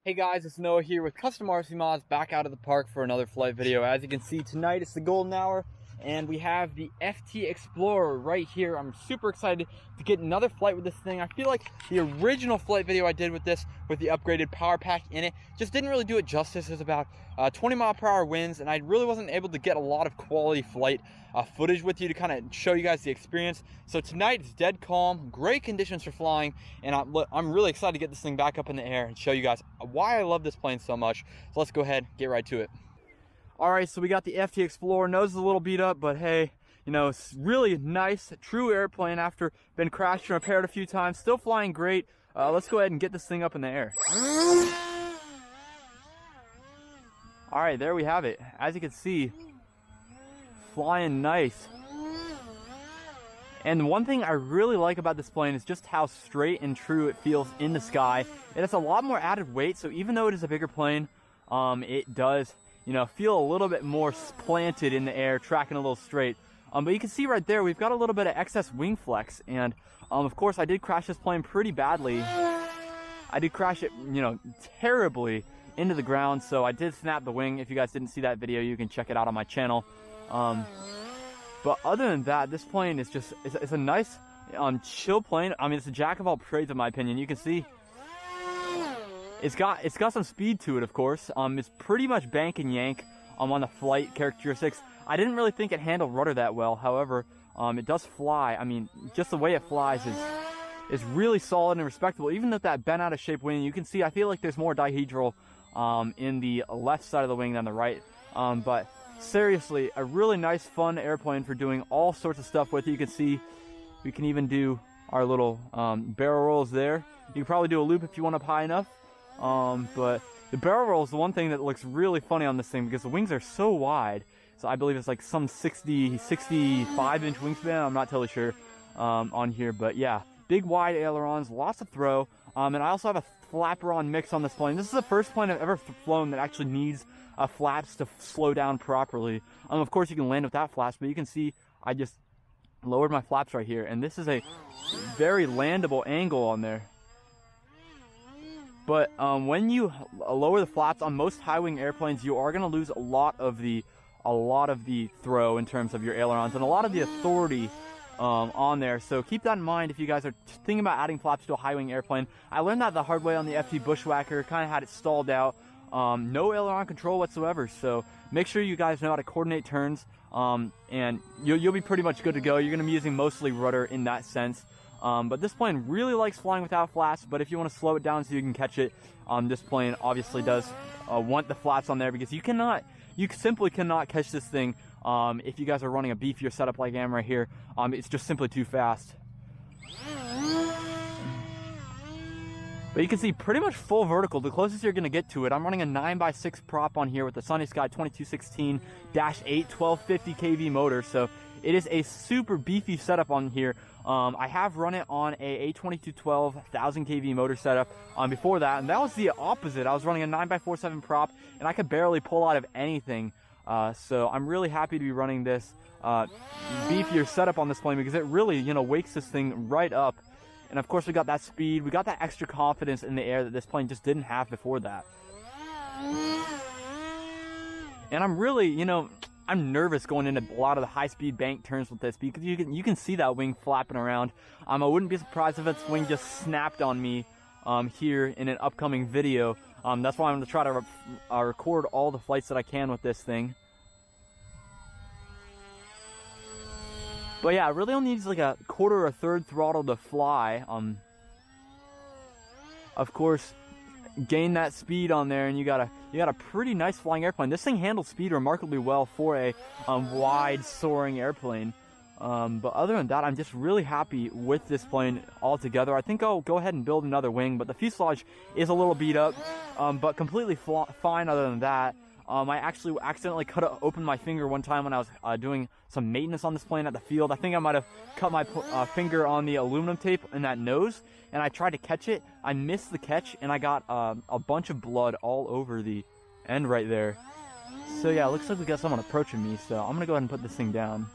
Hey guys, it's Noah here with Custom RC Mods, back out of the park for another flight video. As you can see, tonight it's the golden hour and we have the FT Explorer right here. I'm super excited to get another flight with this thing. I feel like the original flight video I did with this, with the upgraded power pack in it, just didn't really do it justice. It was about 20-mile-per-hour winds, and I really wasn't able to get a lot of quality flight footage with you to kind of show you guys the experience. So tonight it's dead calm, great conditions for flying, and I'm really excited to get this thing back up in the air and show you guys why I love this plane so much. So let's go ahead and get right to it. All right, so we got the FT Explorer. Nose is a little beat up, but hey, you know, it's really nice, true airplane after been crashed and repaired a few times. Still flying great. Let's go ahead and get this thing up in the air. All right, there we have it. As you can see, flying nice. And one thing I really like about this plane is just how straight and true it feels in the sky. It has a lot more added weight, so even though it is a bigger plane, it does, you know, feel a little bit more planted in the air, tracking a little straight. But you can see right there, we've got a little bit of excess wing flex, and of course I did crash this plane pretty badly. I did crash it, you know, terribly into the ground, so I did snap the wing. If you guys didn't see that video, you can check it out on my channel. But other than that, this plane is just, it's a nice, chill plane. I mean, it's a jack of all trades, in my opinion. You can see it's got some speed to it, of course. It's pretty much bank and yank on the flight characteristics. I didn't really think it handled rudder that well. However, it does fly. I mean, just the way it flies is really solid and respectable. Even with that bent out of shape wing, you can see, I feel like there's more dihedral in the left side of the wing than the right. But seriously, a really nice, fun airplane for doing all sorts of stuff with. You can see we can even do our little barrel rolls there. You can probably do a loop if you want up high enough. But the barrel roll is the one thing that looks really funny on this thing because the wings are so wide. So I believe it's like some 65-inch wingspan. I'm not totally sure on here, but yeah, big wide ailerons, lots of throw. And I also have a flaperon mix on this plane. This is the first plane I've ever flown that actually needs flaps to slow down properly. Of course, you can land without flaps, but you can see I just lowered my flaps right here, and this is a very landable angle on there. But when you lower the flaps on most high-wing airplanes, you are going to lose a lot of the throw in terms of your ailerons and a lot of the authority on there. So keep that in mind if you guys are thinking about adding flaps to a high-wing airplane. I learned that the hard way on the FT Bushwhacker, kind of had it stalled out. No aileron control whatsoever, so make sure you guys know how to coordinate turns, and you'll be pretty much good to go. You're going to be using mostly rudder in that sense. But this plane really likes flying without flaps, but if you want to slow it down so you can catch it, this plane obviously does want the flaps on there, because you simply cannot catch this thing if you guys are running a beefier setup like I am right here. It's just simply too fast. But you can see pretty much full vertical, the closest you're going to get to it. I'm running a 9x6 prop on here with the Sunny Sky 2216-8 1250 kV motor, so it is a super beefy setup on here. I have run it on a A2212 1000 kV motor setup before that, and that was the opposite. I was running a 9x47 prop, and I could barely pull out of anything. So I'm really happy to be running this beefier setup on this plane, because it really, you know, wakes this thing right up. And of course, we got that speed, we got that extra confidence in the air that this plane just didn't have before that. And I'm really, you know, I'm nervous going into a lot of the high-speed bank turns with this, because you can see that wing flapping around. I wouldn't be surprised if its wing just snapped on me here in an upcoming video. That's why I'm going to try to record all the flights that I can with this thing. But yeah, it really only needs like a quarter or a third throttle to fly. Of course, gain that speed on there, and you got a pretty nice flying airplane. This thing handles speed remarkably well for a wide soaring airplane. But other than that, I'm just really happy with this plane altogether. I think I'll go ahead and build another wing, but the fuselage is a little beat up, but completely fine other than that. I actually accidentally cut open my finger one time when I was doing some maintenance on this plane at the field. I think I might have cut my finger on the aluminum tape in that nose, and I tried to catch it. I missed the catch, and I got a bunch of blood all over the end right there. So yeah, it looks like we got someone approaching me, so I'm going to go ahead and put this thing down.